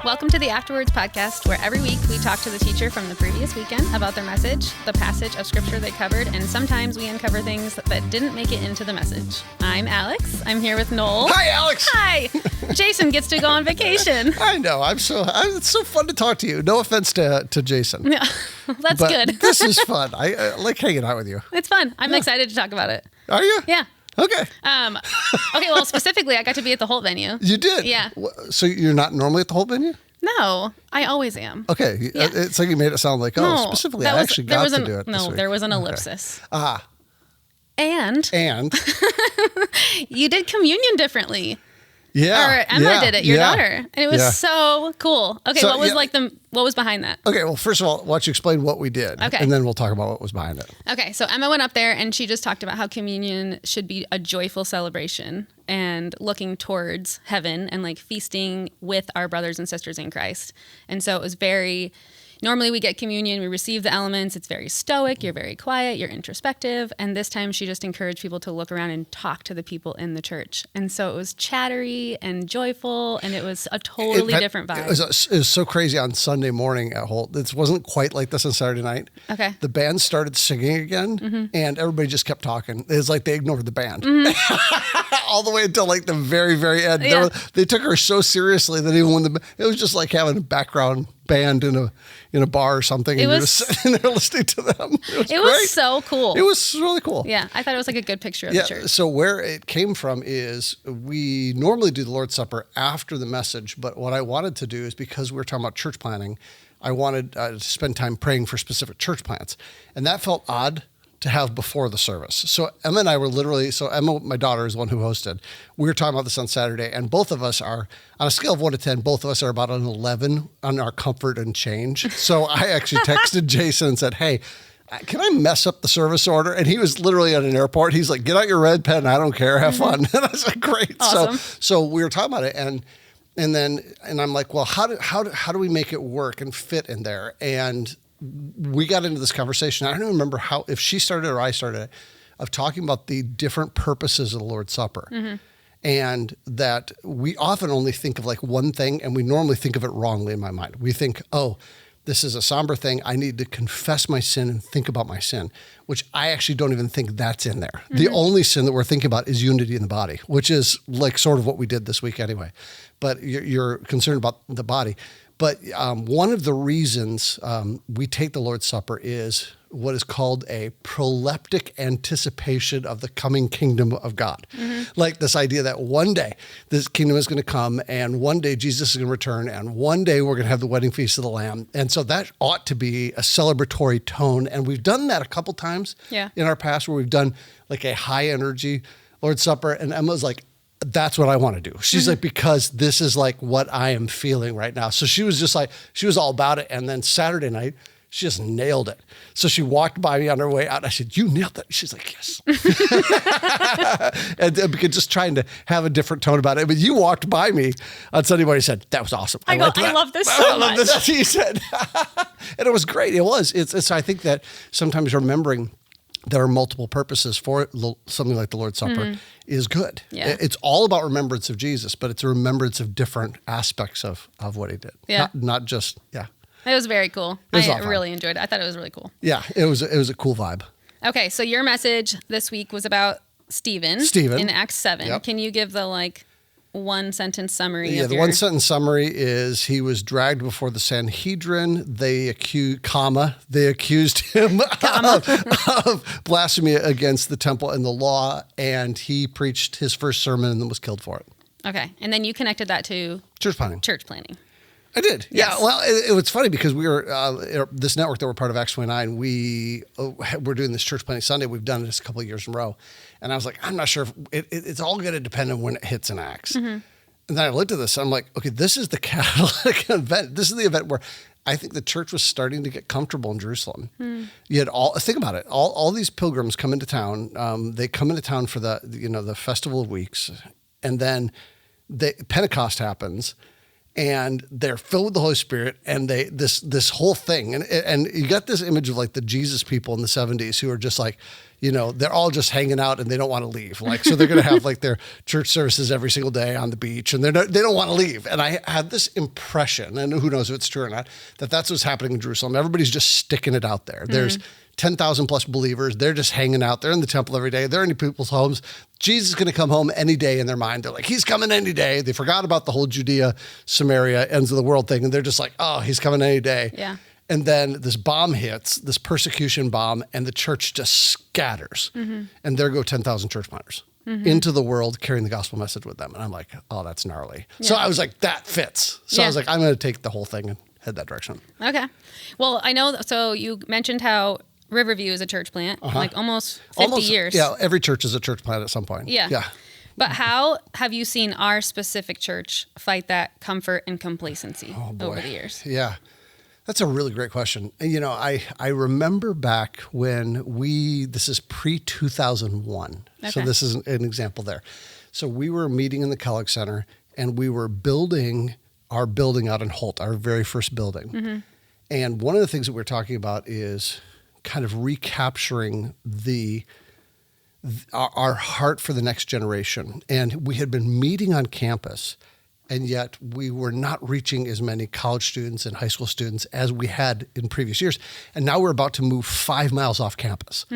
Welcome to the Afterwords podcast, where every week we talk to the teacher from the previous weekend about their message, the passage of scripture they covered, and sometimes we uncover things that didn't make it into the message. I'm Alex. I'm here with Noel. Hi, Alex. Hi. Jason gets to go on vacation. I know. It's so fun to talk to you. No offense to Jason. Yeah, that's but good. This is fun. I like hanging out with you. It's fun. I'm excited to talk about it. Are you? Yeah. Okay. Okay, well, specifically, I got to be at the Holt venue. You did? Yeah. So you're not normally at the Holt venue? No, I always am. Okay. Yeah. It's like you made it sound like, specifically, I actually got to do it this week. There was an ellipsis. Okay. Ah. And you did communion differently. Yeah. Or Emma did it, your daughter. And it was so cool. Okay, So, what was behind that? Okay, well, first of all, why don't you explain what we did? Okay. And then we'll talk about what was behind it. Okay, so Emma went up there and she just talked about how communion should be a joyful celebration and looking towards heaven and like feasting with our brothers and sisters in Christ. And so it was normally we get communion, we receive the elements, it's very stoic, you're very quiet, you're introspective. And this time she just encouraged people to look around and talk to the people in the church. And so it was chattery and joyful, and it was a totally different vibe. It was so crazy on Sunday morning at Holt. This wasn't quite like this on Saturday night. Okay. The band started singing again, and everybody just kept talking. It was like they ignored the band. All the way until like the very, very end. Yeah. They took her so seriously that even when it was just like having a background band in a bar or something, and you're just sitting there listening to them. It was so cool. It was really cool. Yeah, I thought it was like a good picture of the church. So where it came from is we normally do the Lord's Supper after the message, but what I wanted to do is, because we were talking about church planning, I wanted to spend time praying for specific church plants, and that felt odd to have before the service. So Emma and I were Emma, my daughter, is the one who hosted. We were talking about this on Saturday, and both of us are, on a scale of 1 to 10, both of us are about an 11 on our comfort and change. So I actually texted Jason and said, hey, can I mess up the service order? And he was literally at an airport. He's like, get out your red pen. I don't care. Have fun. And I was like, great. Awesome. So we were talking about it, and I'm like, well, how do we make it work and fit in there? And we got into this conversation. I don't even remember if she started or I started it, of talking about the different purposes of the Lord's Supper. And that we often only think of like one thing, and we normally think of it wrongly in my mind. We think, this is a somber thing. I need to confess my sin and think about my sin, which I actually don't even think that's in there. The only sin that we're thinking about is unity in the body, which is like sort of what we did this week anyway. But you're concerned about the body. But one of the reasons we take the Lord's Supper is what is called a proleptic anticipation of the coming kingdom of God. Like this idea that one day this kingdom is going to come, and one day Jesus is going to return, and one day we're going to have the wedding feast of the Lamb. And so that ought to be a celebratory tone. And we've done that a couple times in our past, where we've done like a high energy Lord's Supper. And Emma's like, that's what I want to do. She's like, because this is like what I am feeling right now. So she was just like, she was all about it. And then Saturday night, she just nailed it. So she walked by me on her way out. I said, you nailed it. She's like, yes. And because just trying to have a different tone about it. But you walked by me on Sunday morning and said, that was awesome. I love this so much. That's what you said. And it was great. It was. I think that sometimes remembering there are multiple purposes for something like the Lord's Supper is good. Yeah. It's all about remembrance of Jesus, but it's a remembrance of different aspects of what he did. Yeah. Not just, It was very cool. I really enjoyed it. I thought it was really cool. Yeah, it was a cool vibe. Okay, so your message this week was about Stephen in Acts 7. Yep. Can you give the one sentence summary of the one sentence summary is he was dragged before the Sanhedrin. They accused him of blasphemy against the temple and the law, and he preached his first sermon and then was killed for it. Okay, and then you connected that to church planning. I did. Yes. Yeah. Well, it was funny because we were, this network that we're part of, Acts 29, we're doing this church planning Sunday. We've done this a couple of years in a row. And I was like, I'm not sure if it's all going to depend on when it hits in Acts. And then I looked at this and I'm like, okay, this is the catalytic event. This is the event where I think the church was starting to get comfortable in Jerusalem. You had think about it. All these pilgrims come into town. They come into town for the Festival of Weeks. And then Pentecost happens. And they're filled with the Holy Spirit, and this whole thing, and you got this image of like the Jesus people in the 70s who are just like, they're all just hanging out and they don't want to leave. Like, so they're going to have like their church services every single day on the beach, and they don't want to leave. And I had this impression, and who knows if it's true or not, that that's what's happening in Jerusalem. Everybody's just sticking it out there. There's 10,000 plus believers. They're just hanging out. They're in the temple every day. They're in people's homes. Jesus is going to come home any day in their mind. They're like, he's coming any day. They forgot about the whole Judea, Samaria, ends of the world thing. And they're just like, oh, he's coming any day. Yeah. And then this bomb hits, this persecution bomb, and the church just scatters. And there go 10,000 church planters into the world carrying the gospel message with them. And I'm like, oh, that's gnarly. Yeah. So I was like, that fits. So I was like, I'm going to take the whole thing and head that direction. Okay. Well, I know, so you mentioned how Riverview is a church plant, like almost 50 years. Yeah, every church is a church plant at some point. Yeah. But how have you seen our specific church fight that comfort and complacency over the years? Yeah. That's a really great question. I remember back when this is pre-2001. Okay. So this is an example there. So we were meeting in the Kellogg Center, and we were building our building out in Holt, our very first building. And one of the things that we're talking about is kind of recapturing our heart for the next generation. And we had been meeting on campus, and yet we were not reaching as many college students and high school students as we had in previous years. And now we're about to move 5 miles off campus.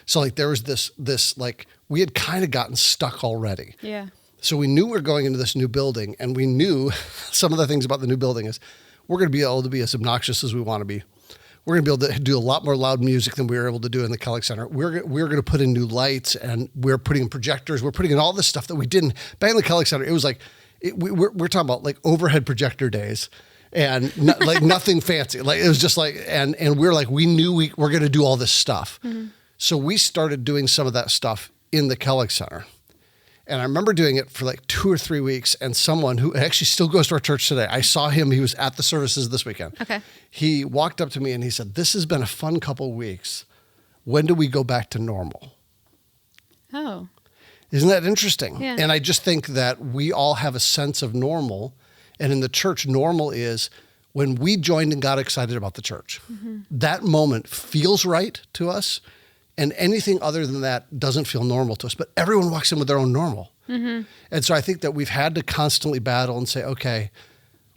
So like there was this like, we had kind of gotten stuck already. Yeah. So we knew we were going into this new building, and we knew some of the things about the new building is we're going to be able to be as obnoxious as we want to be. We're going to be able to do a lot more loud music than we were able to do in the Kellogg Center. We're going to put in new lights, and we're putting in projectors. We're putting in all this stuff that we didn't back in the Kellogg Center. It was like we're talking about like overhead projector days, and like nothing fancy. Like it was just like and we're like we knew we're going to do all this stuff. So we started doing some of that stuff in the Kellogg Center. And I remember doing it for like 2 or 3 weeks, and someone who actually still goes to our church today, I saw him, he was at the services this weekend. Okay. He walked up to me and he said, this has been a fun couple of weeks. When do we go back to normal? Oh. Isn't that interesting? Yeah. And I just think that we all have a sense of normal. And in the church, normal is when we joined and got excited about the church. That moment feels right to us. And anything other than that doesn't feel normal to us. But everyone walks in with their own normal. And so I think that we've had to constantly battle and say, okay,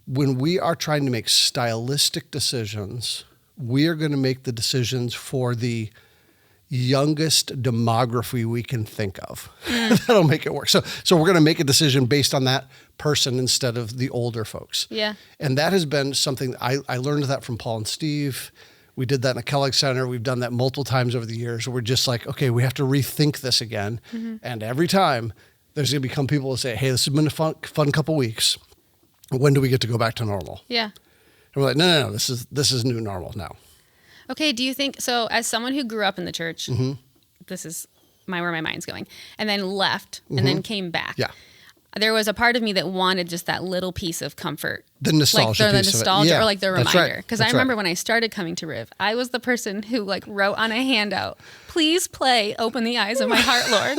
when we are trying to make stylistic decisions, we are going to make the decisions for the youngest demography we can think of. That'll make it work. So we're going to make a decision based on that person instead of the older folks. Yeah. And that has been something I learned that from Paul and Steve. We did that in the Kellogg Center. We've done that multiple times over the years. We're just like, okay, we have to rethink this again. And every time there's going to become people who say, hey, this has been a fun couple weeks. When do we get to go back to normal? Yeah. And we're like, no, this is new normal now. Okay. Do you think, so as someone who grew up in the church, this is where my mind's going, and then left and then came back. Yeah. There was a part of me that wanted just that little piece of comfort. The nostalgia like the piece nostalgia of it. Yeah, or like the that's reminder. right. Because I remember when I started coming to Riv, I was the person who like wrote on a handout, please play Open the Eyes of My Heart, Lord.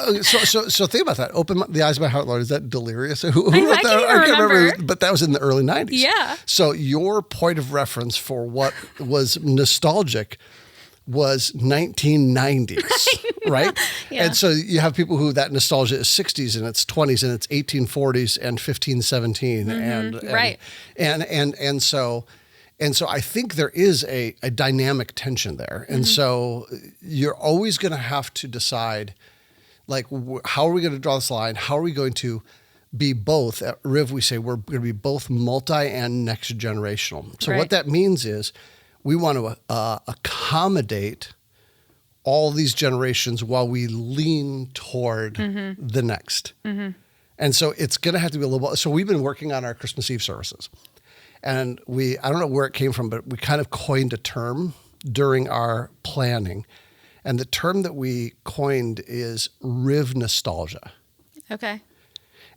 Right. So think about that. Open the Eyes of My Heart, Lord. Is that Delirious? Who wrote I can't remember. But that was in the early 90s. Yeah. So your point of reference for what was nostalgic was 1990s, right? Yeah. And so you have people who that nostalgia is 60s and it's 20s and it's 1840s and 1517 and right. And so I think there is a dynamic tension there. And so you're always going to have to decide, like, how are we going to draw this line? How are we going to be both? At Riv, we say we're going to be both multi and next generational. So what that means is we want to accommodate all these generations while we lean toward the next. And so it's going to have to be a little bit. So we've been working on our Christmas Eve services. And I don't know where it came from, but we kind of coined a term during our planning. And the term that we coined is Riv nostalgia. Okay.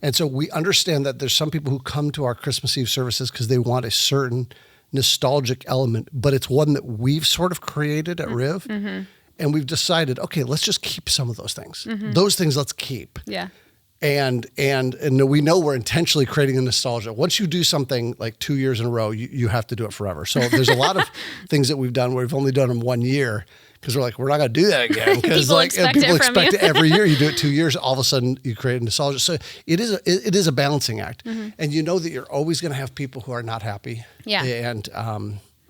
And so we understand that there's some people who come to our Christmas Eve services because they want a certain nostalgic element, but it's one that we've sort of created at Riv. And we've decided, okay, let's just keep some of those things. Those things let's keep. Yeah. And we know we're intentionally creating a nostalgia. Once you do something like 2 years in a row, you have to do it forever. So there's a lot of things that we've done where we've only done them 1 year because we're like, we're not going to do that again. Because People expect it every year. You do it 2 years, all of a sudden you create nostalgia. So it is a balancing act. And you know that you're always going to have people who are not happy. Yeah. And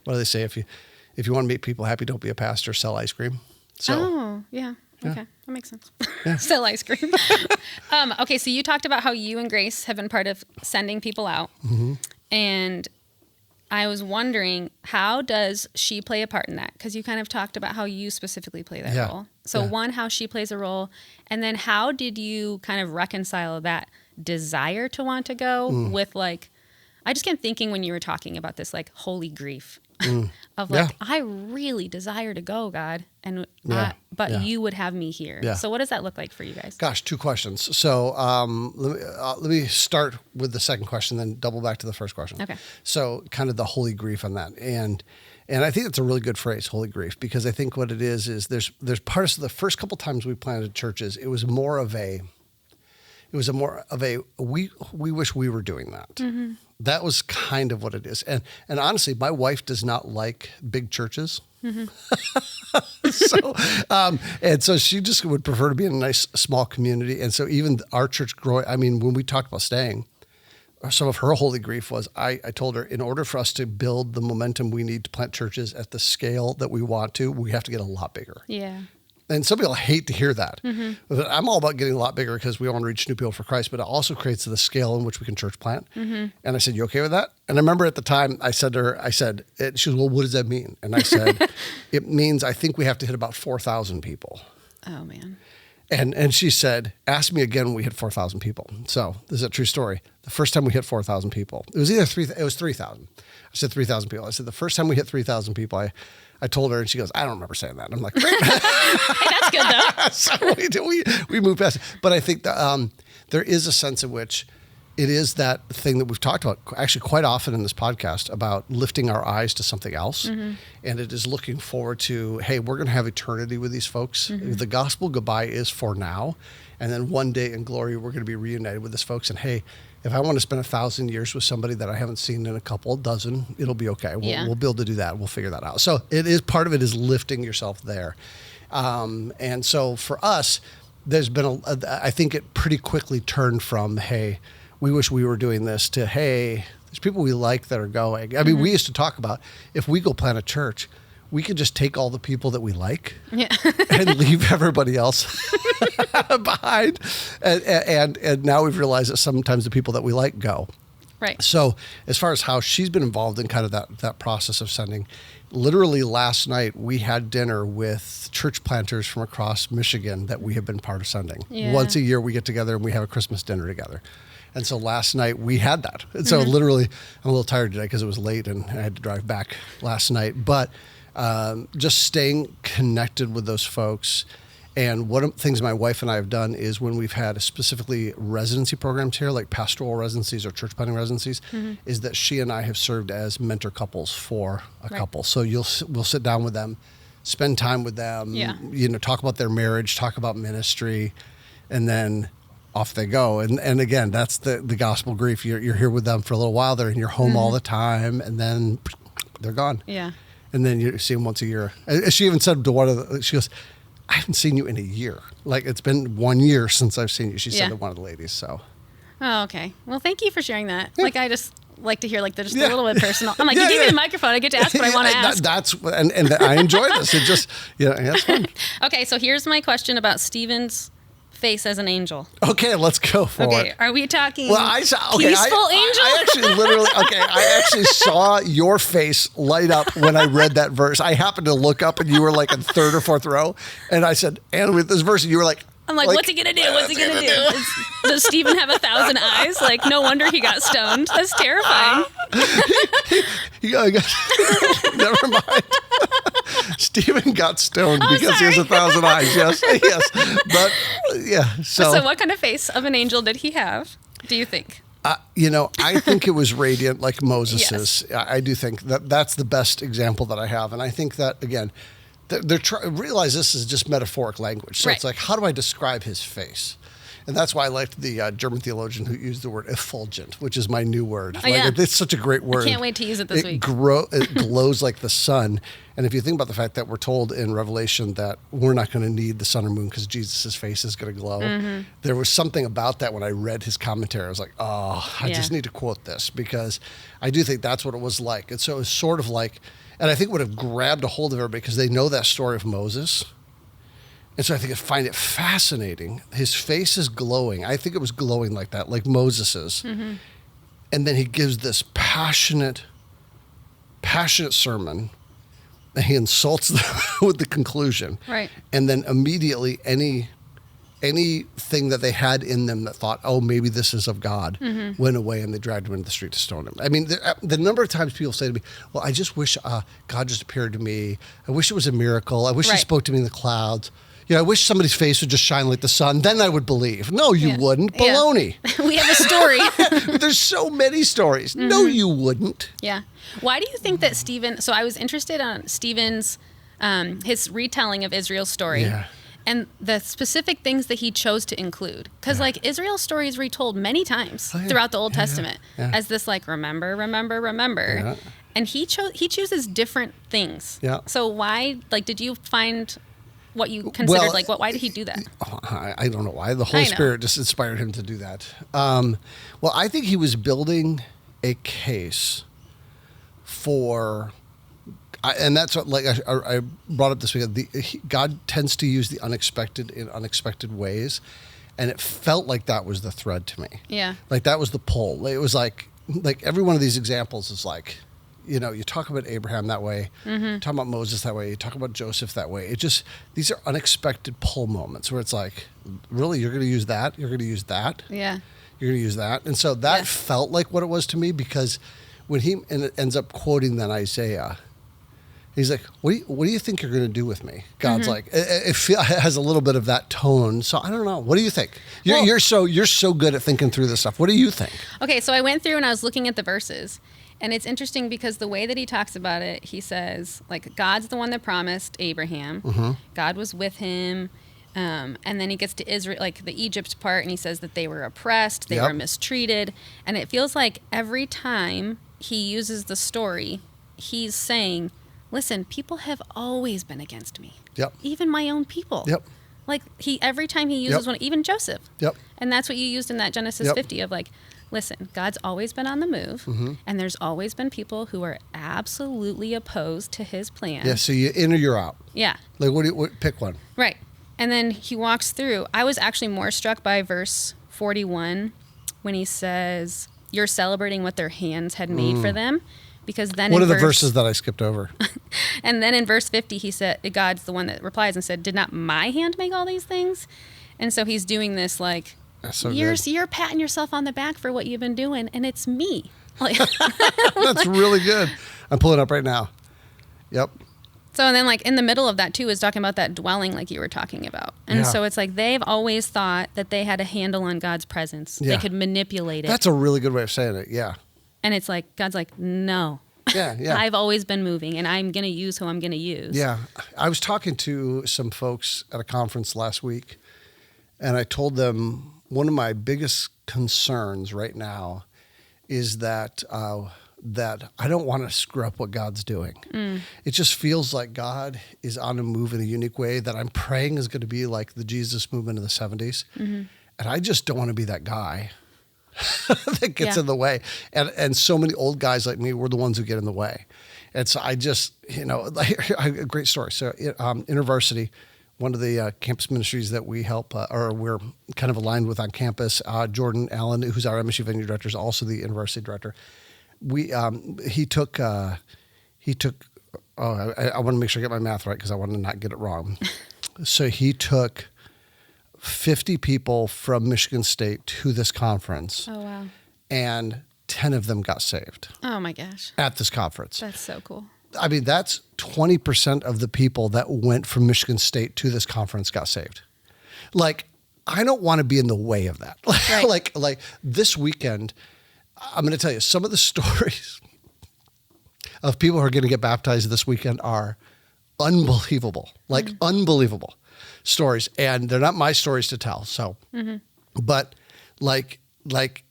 what do they say? If you want to make people happy, don't be a pastor, sell ice cream. So, oh, yeah. Okay, that makes sense. Yeah. Sell ice cream. Okay, so you talked about how you and Grace have been part of sending people out. And I was wondering, how does she play a part in that? Because you kind of talked about how you specifically play that role. So one, how she plays a role. And then how did you kind of reconcile that desire to want to go with like, I just kept thinking when you were talking about this, like holy grief of like, I really desire to go, God. And, but you would have me here. Yeah. So what does that look like for you guys? Gosh, 2 questions. So let me start with the second question, then double back to the first question. Okay. So kind of the holy grief on that. And I think it's a really good phrase, holy grief, because I think what it is there's parts of the first couple times we planted churches, it was more of a we wish we were doing that. That was kind of what it is. And honestly, my wife does not like big churches. So she just would prefer to be in a nice small community. And so even our church growing, I mean, when we talked about staying, some of her holy grief was I told her, in order for us to build the momentum we need to plant churches at the scale that we want to, we have to get a lot bigger. Yeah. And some people hate to hear that. But I'm all about getting a lot bigger because we want to reach new people for Christ, but it also creates the scale in which we can church plant. And I said, you okay with that? And I remember at the time I said to her, she was, well, what does that mean? And I said, it means I think we have to hit about 4,000 people. Oh, man. And she said, ask me again when we hit 4,000 people. So this is a true story. The first time we hit 4,000 people, it was 3,000. I said 3,000 people. I said, the first time we hit 3,000 people, I told her, and she goes, I don't remember saying that. And I'm like, great. Hey, that's good though. So we moved past it. But I think that there is a sense in which it is that thing that we've talked about actually quite often in this podcast about lifting our eyes to something else. And it is looking forward to, hey, we're going to have eternity with these folks. The gospel goodbye is for now. And then one day in glory, we're going to be reunited with these folks. And hey, if I want to spend 1,000 years with somebody that I haven't seen in a couple dozen, it'll be okay. We'll be able to do that. We'll figure that out. So it is part of it is lifting yourself there. And so for us, there's been I think it pretty quickly turned from, hey, we wish we were doing this to, hey, there's people we like that are going. I mean, we used to talk about if we go plant a church, we could just take all the people that we like and leave everybody else behind. And now we've realized that sometimes the people that we like go. Right. So as far as how she's been involved in kind of that process of sending, literally last night we had dinner with church planters from across Michigan that we have been part of sending. Yeah. Once a year we get together and we have a Christmas dinner together. And so last night we had that. And so literally, I'm a little tired today because it was late and I had to drive back last night. But just staying connected with those folks. And one of the things my wife and I have done is when we've had specifically residency programs here, like pastoral residencies or church planting residencies, is that she and I have served as mentor couples for a couple. So we'll sit down with them, spend time with them, talk about their marriage, talk about ministry, and then off they go. And again, that's the gospel grief. You're here with them for a little while. They're in your home all the time, and then they're gone. Yeah. And then you see them once a year. She even said to one of the, she goes, I haven't seen you in a year. Like, it's been 1 year since I've seen you. She said to one of the ladies, so. Oh, okay. Well, thank you for sharing that. Yeah. Like, I just like to hear, like, just a little bit personal. I'm like, you gave me the microphone. I get to ask what I want to ask. And I enjoy this. It just, that's fun. Okay, so here's my question about Stephen's face as an angel. Okay, let's go for it. Okay, are we talking peaceful angel? I actually literally, I actually saw your face light up when I read that verse. I happened to look up and you were like in third or fourth row. And I said, and with this verse, and you were like, I'm like, what's he going to do? What's he going to do? Does Stephen have 1,000 eyes? Like, no wonder he got stoned. That's terrifying. Never mind. Stephen got stoned because he has 1,000 eyes. Yes. But, yeah. So what kind of face of an angel did he have, do you think? I think it was radiant like Moses's. Yes. I do think that's the best example that I have. And I think that, again, realize this is just metaphoric language. So it's like, how do I describe his face? And that's why I liked the German theologian who used the word effulgent, which is my new word. Oh, yeah. It's such a great word. I can't wait to use it this week. It glows like the sun. And if you think about the fact that we're told in Revelation that we're not going to need the sun or moon because Jesus' face is going to glow, there was something about that when I read his commentary. I was like, oh, I just need to quote this because I do think that's what it was like. And so it was sort of like, and I think it would have grabbed a hold of everybody because they know that story of Moses. And so I think I find it fascinating. His face is glowing. I think it was glowing like that, like Moses's. And then he gives this passionate sermon. And he insults them with the conclusion. Right. And then immediately anything that they had in them that thought, oh, maybe this is of God, went away and they dragged him into the street to stone him. I mean, the number of times people say to me, well, I just wish God just appeared to me. I wish it was a miracle. I wish he spoke to me in the clouds. You know, I wish somebody's face would just shine like the sun. Then I would believe. No, you wouldn't. Baloney. We have a story. There's so many stories. No, you wouldn't. Yeah. Why do you think that Stephen... So I was interested on Stephen's, his retelling of Israel's story. Yeah. And the specific things that he chose to include. Because, like, Israel's story is retold many times throughout the Old Testament as this, like, remember. Yeah. And he chooses different things. Yeah. So why, like, did you find... what you considered, why did he do that? I don't know why. The Holy Spirit just inspired him to do that. Well, I think he was building a case for, and that's what, like I brought up this week, God tends to use the unexpected in unexpected ways, and it felt like that was the thread to me. Yeah. Like that was the pull. It was like every one of these examples is like, you know, you talk about Abraham that way, you talk about Moses that way, you talk about Joseph that way. It just, these are unexpected pull moments where it's like, really, you're going to use that? You're going to use that? Yeah. You're going to use that? And so that felt like what it was to me because when he ends up quoting then Isaiah, he's like, what do you think you're going to do with me? God's like, it has a little bit of that tone. So I don't know. What do you think? You're so good at thinking through this stuff. What do you think? Okay, so I went through and I was looking at the verses. And it's interesting because the way that he talks about it, he says, like, God's the one that promised Abraham. God was with him. And then he gets to Israel, like the Egypt part, and he says that they were oppressed, they were mistreated. And it feels like every time he uses the story, he's saying, listen, people have always been against me. Yep. Even my own people. Yep. Like, every time he uses one, even Joseph. Yep. And that's what you used in that Genesis 50 of, like, listen, God's always been on the move, and there's always been people who are absolutely opposed to his plan. Yeah, so you're in or you're out. Yeah. Like, pick one. Right. And then he walks through. I was actually more struck by verse 41 when he says, you're celebrating what their hands had made for them. Because then what are the verses that I skipped over? And then in verse 50, he said, God's the one that replies and said, did not my hand make all these things? And so he's doing this like, so you're patting yourself on the back for what you've been doing, and it's me. Like, that's really good. I'm pulling up right now. Yep. So, and then like in the middle of that too is talking about that dwelling like you were talking about. And so it's like they've always thought that they had a handle on God's presence. Yeah. They could manipulate it. That's a really good way of saying it, yeah. And it's like, God's like, no. Yeah, yeah. I've always been moving, and I'm going to use who I'm going to use. Yeah. I was talking to some folks at a conference last week, and I told them one of my biggest concerns right now is that that I don't want to screw up what God's doing. It just feels like God is on a move in a unique way that I'm praying is going to be like the Jesus movement of the 70s. And I just don't want to be that guy that gets in the way. And so many old guys like me were the ones who get in the way. And so I just, a great story. So InterVarsity, one of the campus ministries that we help, or we're kind of aligned with on campus, Jordan Allen, who's our MSU venue director, is also the InterVarsity director. He took. I want to make sure I get my math right because I want to not get it wrong. So he took 50 people from Michigan State to this conference. Oh wow! And 10 of them got saved. Oh my gosh! At this conference. That's so cool. I mean, that's 20% of the people that went from Michigan State to this conference got saved. Like, I don't want to be in the way of that. Right. like this weekend, I'm going to tell you, some of the stories of people who are going to get baptized this weekend are unbelievable. Like, unbelievable stories. And they're not my stories to tell. So But like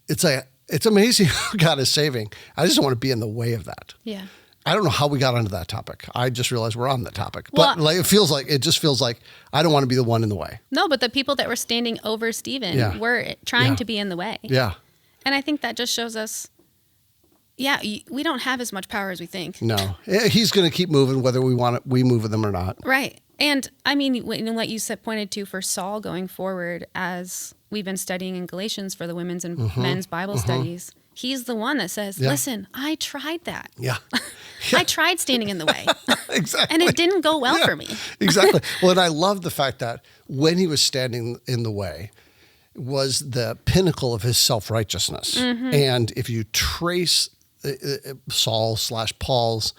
it's amazing how God is saving. I just don't want to be in the way of that. Yeah. I don't know how we got onto that topic. I just realized we're on that topic. Well, but it just feels like I don't want to be the one in the way. No, but the people that were standing over Stephen were trying to be in the way. Yeah. And I think that just shows us, we don't have as much power as we think. No, he's going to keep moving whether we move with him or not. Right. And I mean, what you said pointed to for Saul going forward, as we've been studying in Galatians for the women's and men's Bible studies, he's the one that says, listen, I tried that. Yeah. I tried standing in the way. Exactly. And it didn't go well for me. Exactly. Well, and I love the fact that when he was standing in the way was the pinnacle of his self-righteousness. And if you trace Saul/Paul's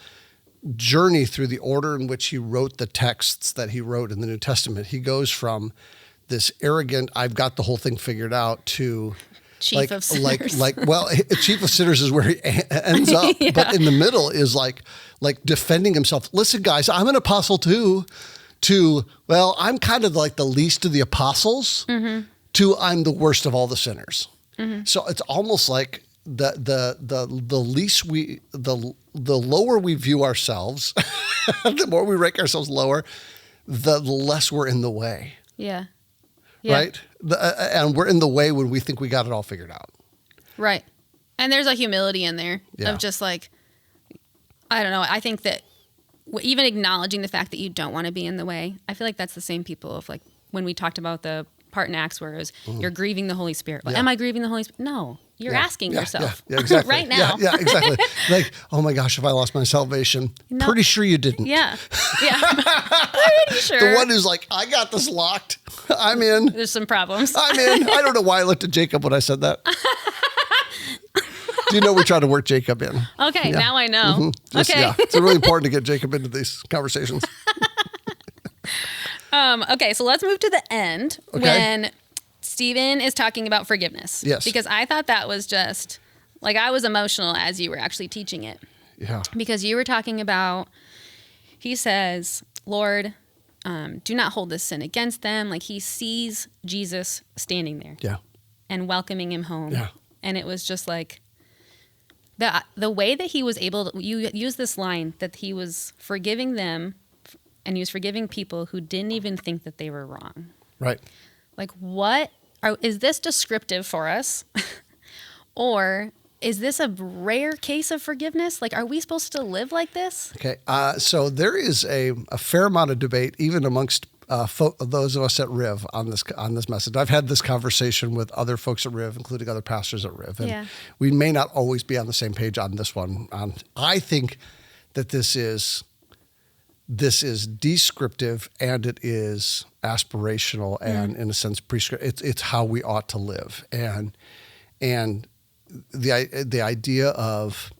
journey through the order in which he wrote the texts that he wrote in the New Testament, he goes from this arrogant, I've got the whole thing figured out, to chief of sinners. Chief of sinners is where he ends up. Yeah. But in the middle is like defending himself. Listen, guys, I'm an apostle too. I'm kind of like the least of the apostles. To I'm the worst of all the sinners. So it's almost like the least the lower we view ourselves, the more we rank ourselves lower, the less we're in the way. Yeah. Right? And we're in the way when we think we got it all figured out. Right. And there's a humility in there of just like, I don't know. I think that even acknowledging the fact that you don't want to be in the way, I feel like that's the same people of like when we talked about the part in Acts where it was, you're grieving the Holy Spirit. Well, am I grieving the Holy Spirit? No. You're asking yourself exactly. right now. Yeah, exactly. Like, oh my gosh, if I lost my salvation, pretty sure you didn't. Yeah. Pretty sure. The one who's like, I got this locked. I'm in. There's some problems. I'm in. I don't know why I looked at Jacob when I said that. Do you know we try to work Jacob in? Okay, now I know. Okay. It's really important to get Jacob into these conversations. Okay, so let's move to the end when Stephen is talking about forgiveness. Yes. Because I thought that was just, like, I was emotional as you were actually teaching it. Yeah. Because you were talking about, he says, Lord, do not hold this sin against them. Like, he sees Jesus standing there. Yeah. And welcoming him home. Yeah. And it was just like, the way that he was able to, you use this line, that he was forgiving them and he was forgiving people who didn't even think that they were wrong. Right. Like, is this descriptive for us? Or is this a rare case of forgiveness? Like, are we supposed to live like this? Okay. So there is a fair amount of debate, even amongst those of us at Riv on this message. I've had this conversation with other folks at Riv, including other pastors at Riv. And we may not always be on the same page on this one. I think that this is descriptive and it is aspirational and in a sense prescriptive. It's how we ought to live. And the idea of,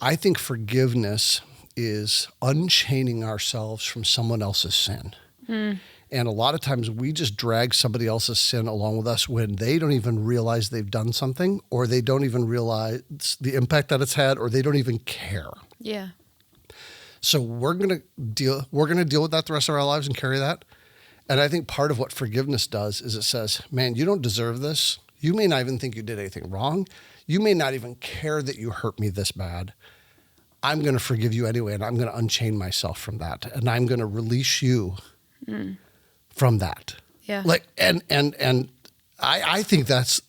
I think forgiveness is unchaining ourselves from someone else's sin. And a lot of times we just drag somebody else's sin along with us when they don't even realize they've done something, or they don't even realize the impact that it's had, or they don't even care. Yeah. So we're going to deal with that the rest of our lives and carry that. And I think part of what forgiveness does is it says, man, you don't deserve this. You may not even think you did anything wrong. You may not even care that you hurt me this bad. I'm going to forgive you anyway, and I'm going to unchain myself from that, and I'm going to release you from that. Yeah. Like, and I think that's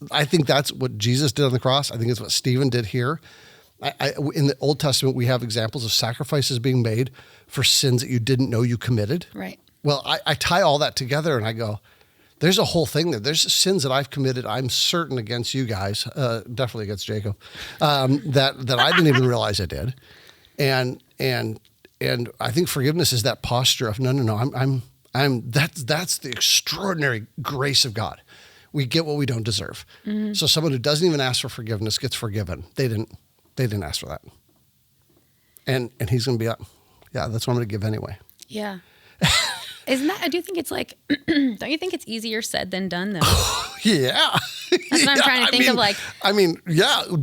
what Jesus did on the cross. I think it's what Stephen did here. In the Old Testament, we have examples of sacrifices being made for sins that you didn't know you committed. Right. Well, I tie all that together and I go, there's a whole thing there. There's sins that I've committed, I'm certain, against you guys, definitely against Jacob, that I didn't even realize I did. And I think forgiveness is that posture of no, that's the extraordinary grace of God. We get what we don't deserve. Mm-hmm. So someone who doesn't even ask for forgiveness gets forgiven. They didn't ask for that. And he's going to be up. Yeah, that's what I'm going to give anyway. Yeah. Isn't that, do you think it's like, don't you think it's easier said than done though? Yeah. That's what I'm trying to think of, like.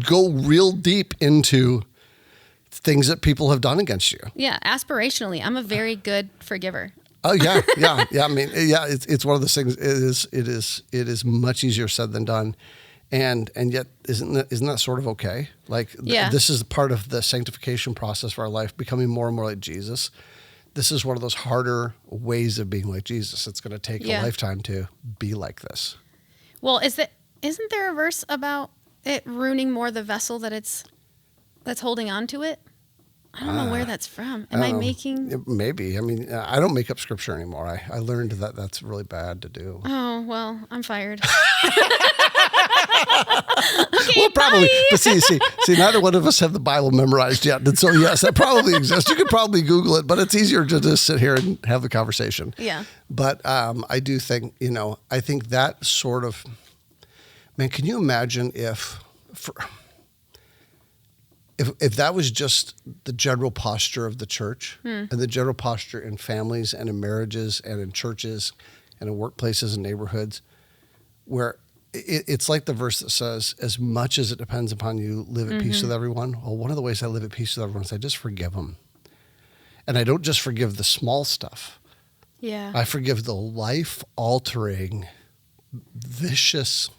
Go real deep into things that people have done against you. Yeah, aspirationally, I'm a very good forgiver. Oh yeah, yeah, yeah. I mean, yeah, it's one of those things. It is much easier said than done, and yet isn't that sort of okay? Like this is part of the sanctification process of our life, becoming more and more like Jesus. This is one of those harder ways of being like Jesus. It's going to take a lifetime to be like this. Well, isn't there a verse about it ruining more the vessel that's holding on to it? I don't know where that's from. Am I making? Maybe. I mean, I don't make up scripture anymore. I learned that that's really bad to do. Oh, well, I'm fired. Okay, well, probably. Bye. But see, neither one of us have the Bible memorized yet. And so, yes, that probably exists. You could probably Google it, but it's easier to just sit here and have the conversation. Yeah. But I do think, I think that sort of, man, can you imagine if that was just the general posture of the church and the general posture in families and in marriages and in churches and in workplaces and neighborhoods, where it's like the verse that says, as much as it depends upon you, live at peace with everyone. Well, one of the ways I live at peace with everyone is I just forgive them. And I don't just forgive the small stuff. Yeah. I forgive the life-altering, vicious,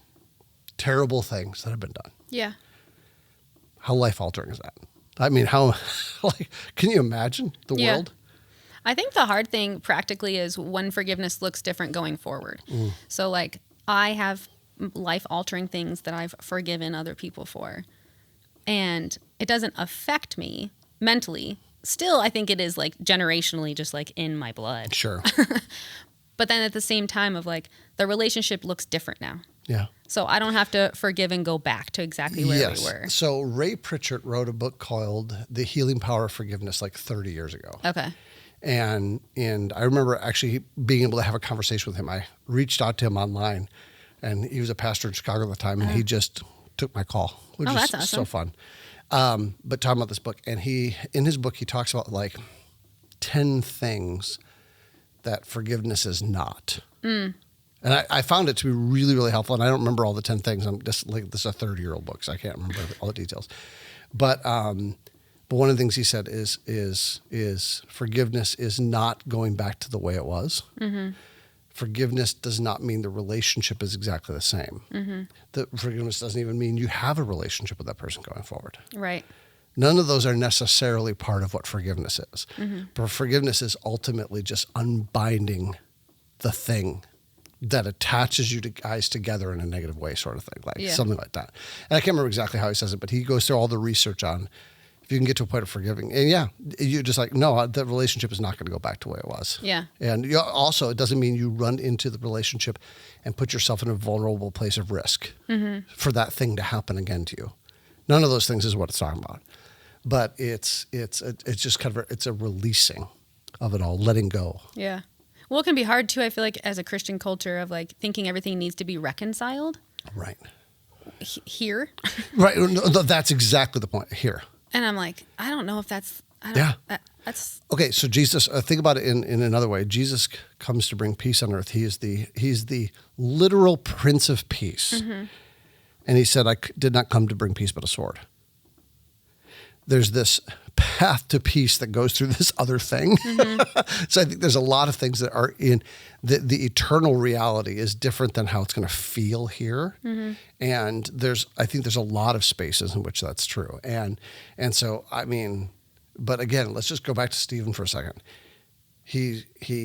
terrible things that have been done. Yeah. How life-altering is that? I mean, can you imagine the world? I think the hard thing practically is when forgiveness looks different going forward. So I have life-altering things that I've forgiven other people for, and it doesn't affect me mentally. Still, I think it is generationally just in my blood. Sure. But then at the same time of the relationship looks different now. Yeah. So I don't have to forgive and go back to exactly where we were. So Ray Pritchett wrote a book called The Healing Power of Forgiveness 30 years ago. Okay. And I remember actually being able to have a conversation with him. I reached out to him online, and he was a pastor in Chicago at the time, and he just took my call, which is that's awesome. So fun. But talking about this book, and in his book, he talks about 10 things that forgiveness is not. And I found it to be really, really helpful. And I don't remember all the 10 things. I'm just this is a 30-year-old book, so I can't remember all the details. But one of the things he said is forgiveness is not going back to the way it was. Forgiveness does not mean the relationship is exactly the same. The forgiveness doesn't even mean you have a relationship with that person going forward. Right. None of those are necessarily part of what forgiveness is. But forgiveness is ultimately just unbinding the thing that attaches you guys together in a negative way, sort of thing, something like that. And I can't remember exactly how he says it, but he goes through all the research on if you can get to a point of forgiving. And you're just no, the relationship is not going to go back to the way it was. Yeah. And also, it doesn't mean you run into the relationship and put yourself in a vulnerable place of risk for that thing to happen again to you. None of those things is what it's talking about. But it's just kind of it's a releasing of it all, letting go. Yeah. Well, it can be hard too, I feel as a Christian culture of thinking everything needs to be reconciled. Right. Here. Right. No, that's exactly the point. Here. And I'm I don't know if that's... That's okay. So Jesus, think about it in another way. Jesus comes to bring peace on earth. He's the literal Prince of Peace. And he said, I did not come to bring peace, but a sword. There's this path to peace that goes through this other thing. So I think there's a lot of things that are in the eternal reality is different than how it's going to feel here. And I think there's a lot of spaces in which that's true. And so, I mean, but again, let's just go back to Stephen for a second. He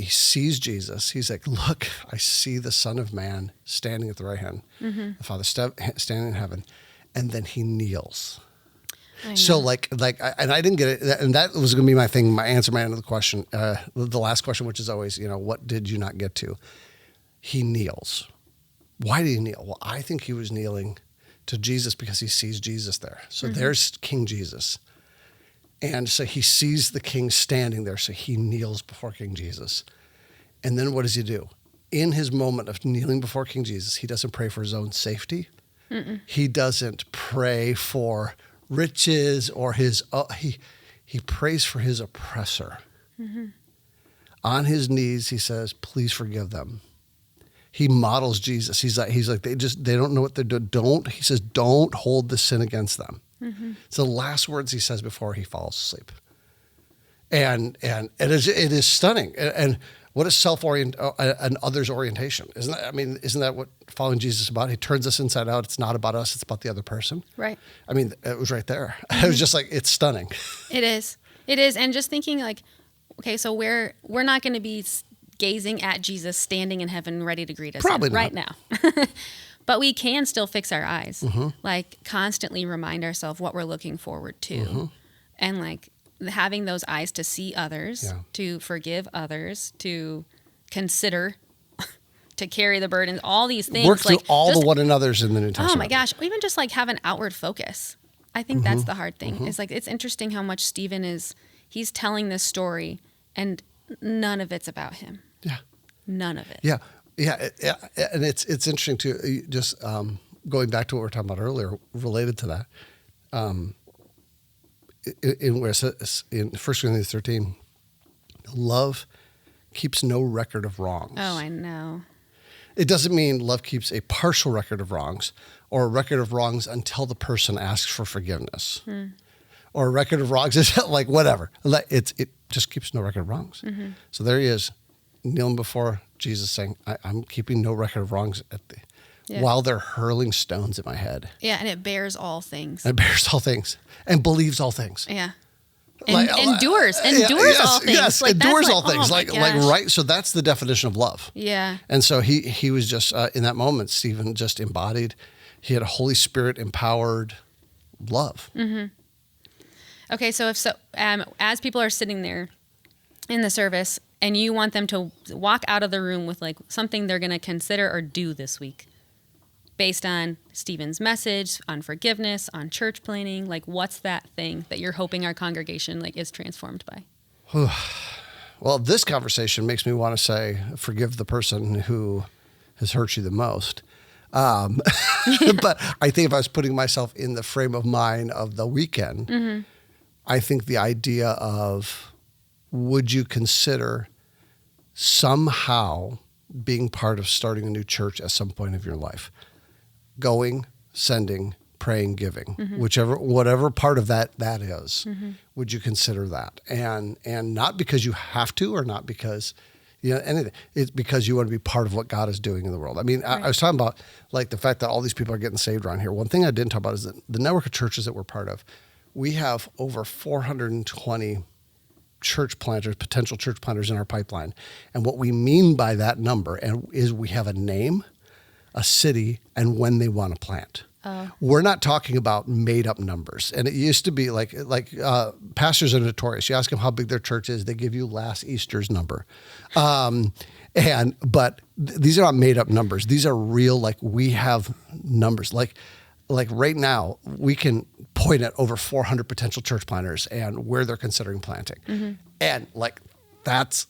sees Jesus. He's like, look, I see the Son of Man standing at the right hand, the Father standing in heaven. And then he kneels. So and I didn't get it. And that was going to be my thing, my answer, my end of the question, the last question, which is always, what did you not get to? He kneels. Why did he kneel? Well, I think he was kneeling to Jesus because he sees Jesus there. So there's King Jesus. And so he sees the king standing there. So he kneels before King Jesus. And then what does he do? In his moment of kneeling before King Jesus, he doesn't pray for his own safety. He doesn't pray for riches or he prays for his oppressor. On his knees, he says, please forgive them. He models Jesus. He's like, they don't know what they're doing. He says, don't hold the sin against them. It's the last words he says before he falls asleep. And it is stunning. And What is an others orientation? Isn't that what following Jesus is about? He turns us inside out. It's not about us. It's about the other person. Right. I mean, it was right there. It was just like, it's stunning. It is. It is. And just thinking like, okay, so we're not going to be gazing at Jesus standing in heaven ready to greet us Probably not. right now. But we can still fix our eyes, like constantly remind ourselves what we're looking forward to. And like having those eyes to see others, to forgive others, to consider, to carry the burdens, all these things. Work through all the one another's in the New Testament. Oh my gosh. Even just like have an outward focus. I think that's the hard thing. It's like, it's interesting how much Stephen he's telling this story and none of it's about him. Yeah. None of it. Yeah. Yeah. And it's interesting too, just going back to what we were talking about earlier, related to that. In 1 Corinthians 13, love keeps no record of wrongs. Oh, I know. It doesn't mean love keeps a partial record of wrongs or a record of wrongs until the person asks for forgiveness. Or a record of wrongs is like whatever. It just keeps no record of wrongs. So there he is, kneeling before Jesus saying, I'm keeping no record of wrongs while they're hurling stones at my head. Yeah, and it bears all things. And it bears all things and believes all things. Yeah. And endures all things. Yes, like, endures all like, things. Oh like right. So that's the definition of love. Yeah. And so he was just in that moment, Stephen just embodied. He had a Holy Spirit empowered love. Okay, so as people are sitting there in the service, and you want them to walk out of the room with like something they're going to consider or do this week, based on Stephen's message, on forgiveness, on church planning, like what's that thing that you're hoping our congregation like is transformed by? Well, this conversation makes me want to say, forgive the person who has hurt you the most. But I think if I was putting myself in the frame of mind of the weekend, I think the idea of, would you consider somehow being part of starting a new church at some point of your life? Going, sending, praying, giving, whatever part of that is, would you consider that? And not because you have to, or not because anything. It's because you want to be part of what God is doing in the world. I mean, right. I was talking about like the fact that all these people are getting saved around here. One thing I didn't talk about is that the network of churches that we're part of, we have over 420 church planters, potential church planters in our pipeline. And what we mean by that number is we have a name, a city, and when they want to plant. We're not talking about made up numbers. And it used to be like pastors are notorious. You ask them how big their church is, they give you last Easter's number. But these are not made up numbers. These are real, like we have numbers. Like right now, we can point at over 400 potential church planters and where they're considering planting. And like that's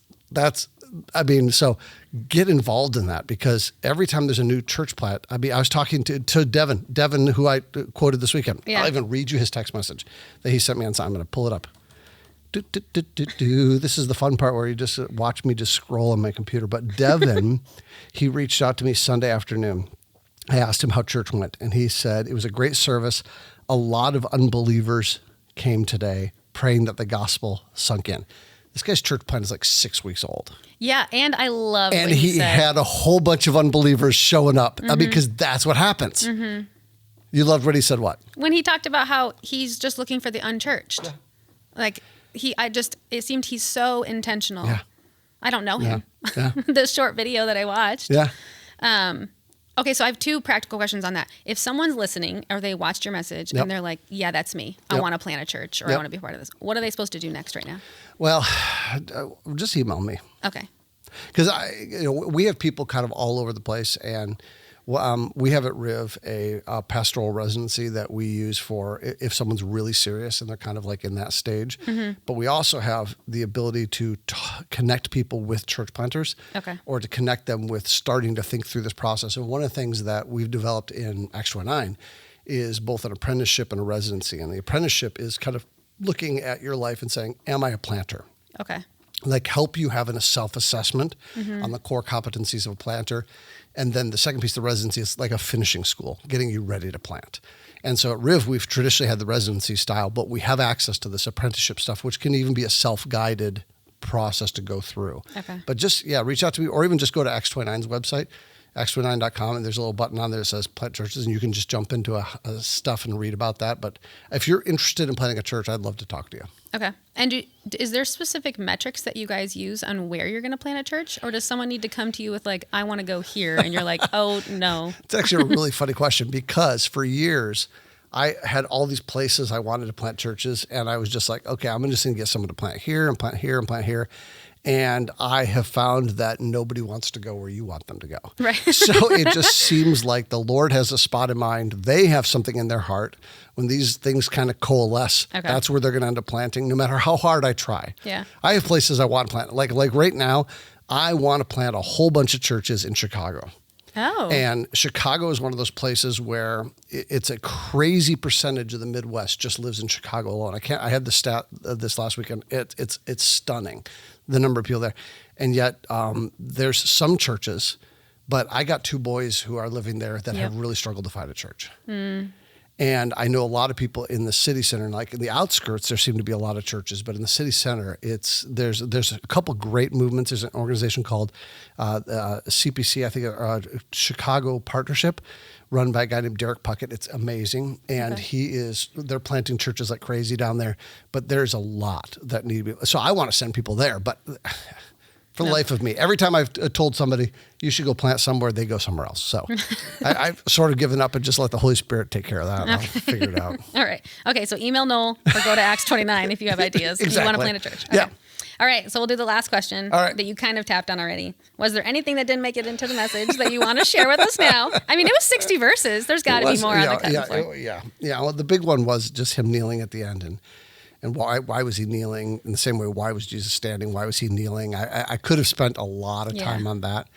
so get involved in that, because every time there's a new church plant, I was talking to Devin, who I quoted this weekend. Yeah. I'll even read you his text message that he sent me on Sunday. I'm going to pull it up. This is the fun part where you just watch me just scroll on my computer. But Devin, he reached out to me Sunday afternoon. I asked him how church went, and he said it was a great service. A lot of unbelievers came today praying that the gospel sunk in. This guy's church plant is like 6 weeks old. Yeah, and I love what he said. Had a whole bunch of unbelievers showing up because that's what happens. You loved what he said, what? When he talked about how he's just looking for the unchurched. Yeah. Like, it seemed he's so intentional. Yeah. I don't know him. Yeah. The short video that I watched. Yeah. Okay, so I have two practical questions on that. If someone's listening or they watched your message and they're like, yeah, that's me. I want to plant a church or I want to be part of this. What are they supposed to do next right now? Well, just email me. Okay. Because we have people kind of all over the place, and we have at Riv a pastoral residency that we use for if someone's really serious and they're kind of like in that stage. But we also have the ability to connect people with church planters, or to connect them with starting to think through this process. And one of the things that we've developed in Acts 29 is both an apprenticeship and a residency. And the apprenticeship is kind of looking at your life and saying, am I a planter? Okay. Like help you have a self-assessment on the core competencies of a planter. And then the second piece of the residency is like a finishing school, getting you ready to plant. And so at Riv, we've traditionally had the residency style, but we have access to this apprenticeship stuff, which can even be a self-guided process to go through. Okay. But just, reach out to me, or even just go to Acts 29's website, acts29.com, and there's a little button on there that says plant churches, and you can just jump into a stuff and read about that. But if you're interested in planting a church, I'd love to talk to you. Okay. And is there specific metrics that you guys use on where you're going to plant a church? Or does someone need to come to you with like, I want to go here, and you're like, oh, no? It's actually a really funny question, because for years, I had all these places I wanted to plant churches, and I was just like, okay, I'm just going to get someone to plant here and plant here and plant here. And I have found that nobody wants to go where you want them to go. Right. So it just seems like the Lord has a spot in mind. They have something in their heart. When these things kind of coalesce, that's where they're going to end up planting, no matter how hard I try. Yeah. I have places I want to plant. Like right now, I want to plant a whole bunch of churches in Chicago. Oh. And Chicago is one of those places where it's a crazy percentage of the Midwest just lives in Chicago alone. I had the stat this last weekend. It's stunning, the number of people there. And yet there's some churches, but I got 2 boys who are living there that have really struggled to find a church. And I know a lot of people in the city center, like in the outskirts, there seem to be a lot of churches, but in the city center, there's a couple great movements. There's an organization called CPC, I think, Chicago Partnership, run by a guy named Derek Puckett. It's amazing, and they're planting churches like crazy down there. But there's a lot that need to be. So I want to send people there, but for the life of me, every time I've told somebody you should go plant somewhere, they go somewhere else. So I've sort of given up and just let the Holy Spirit take care of that. I'll figure it out. All right. Okay. So email Noel or go to Acts 29 if you have ideas. Exactly. You want to plant a church. Okay. Yeah. All right. So we'll do the last question that you kind of tapped on already. Was there anything that didn't make it into the message that you want to share with us now? I mean, it was 60 verses. There's got to be more on the cutting floor. Yeah. Well, the big one was just him kneeling at the end, and why was he kneeling? In the same way, why was Jesus standing? Why was he kneeling? I could have spent a lot of time on that.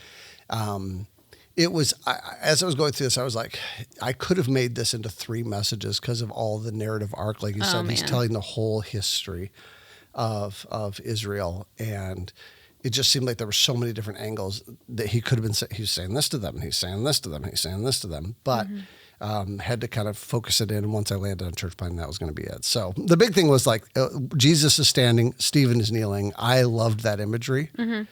It was, as I was going through this, I was like, I could have made this into 3 messages because of all the narrative arc. Like you said, he's telling the whole history of Israel. And it just seemed like there were so many different angles that he could have been saying. He was saying this to them, and he's saying this to them, and he's saying this to them. But had to kind of focus it in. And once I landed on church planting, that was going to be it. So the big thing was like, Jesus is standing, Stephen is kneeling. I loved that imagery. And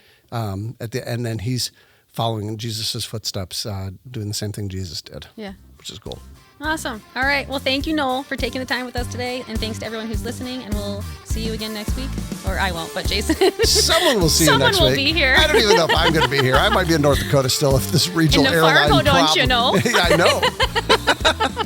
then he's following in Jesus' footsteps, doing the same thing Jesus did. Yeah. Which is cool. Awesome. All right. Well, thank you, Noel, for taking the time with us today. And thanks to everyone who's listening. And we'll see you again next week. Or I won't, but Jason. Someone will see you next week. Someone will be here. I don't even know if I'm going to be here. I might be in North Dakota still if this regional airline don't you know? Yeah, I know.